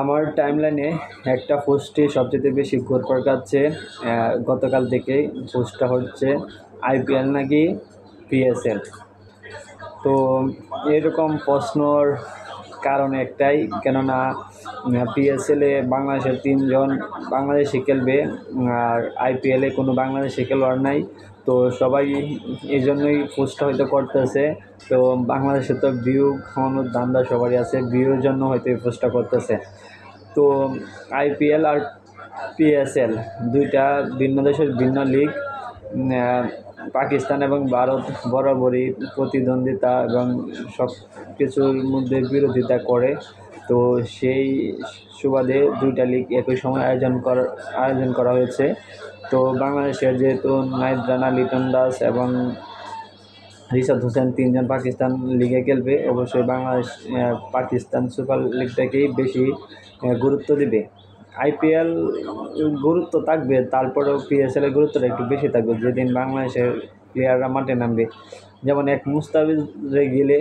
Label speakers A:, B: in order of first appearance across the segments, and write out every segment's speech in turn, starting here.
A: আমার টাইমলাইনে একটা পোস্টই সবচেয়ে বেশি ঘুরপাক খাচ্ছে। গতকাল থেকেই পোস্টটা হচ্ছে আইপিএল নাকি পিএসএল। তো এরকম প্রশ্নর কারণ একটাই, কেননা পিএসএলে বাংলাদেশের 3জন বাংলাদেশি খেলবে, আর আইপিএলে কোনো বাংলাদেশি খেলোয়াড় নাই। তো সবাই এই জন্যই পোস্টটা হয়তো করতেছে। তো বাংলাদেশে তো ভিউ খাওয়ানোর ধান্দা সবারই আছে, ভিউর জন্য হয়তো এই পোস্টটা করতেছে। তো আইপিএল আর পিএসএল দুইটা ভিন্ন দেশের ভিন্ন লিগ। পাকিস্তান এবং ভারত বরাবরই প্রতিদ্বন্দ্বিতা এবং সব কিছুর মধ্যে বিরোধিতা করে। তো সেই সুবাদে দুইটা লিগ একই সময় আয়োজন করা হয়েছে। তো বাংলাদেশের যেহেতু নাহিদ রানা, লিটন দাস এবং রিশাদ হোসেন 3জন পাকিস্তান লিগে খেলবে, অবশ্যই বাংলাদেশ পাকিস্তান সুপার লিগটাকেই বেশি গুরুত্ব দিবে। আইপিএল গুরুত্ব থাকবে, তারপরেও পিএসএল এর গুরুত্বটা একটু বেশি থাকবে যেদিন বাংলাদেশের প্লেয়াররা মাঠে নামবে। যেমন এক মুস্তাফিজে গেলে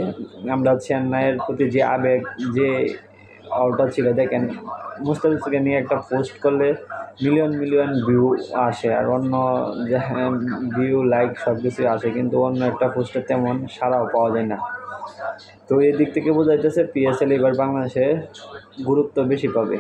A: আমরা চেন্নাইয়ের প্রতি যে আবেগ, যে আউটটা ছিল, দেখেন মুস্তাফিজকে নিয়ে একটা পোস্ট করলে মিলিয়ন মিলিয়ন ভিউ আসে, আর অন্য যে ভিউ লাইক সব কিছুই আসে, কিন্তু অন্য একটা পোস্টে তেমন সাড়াও পাওয়া যায় না। তো এই দিক থেকে বোঝা যাইতেছে পিএসএল এবার বাংলাদেশে গুরুত্ব বেশি পাবে।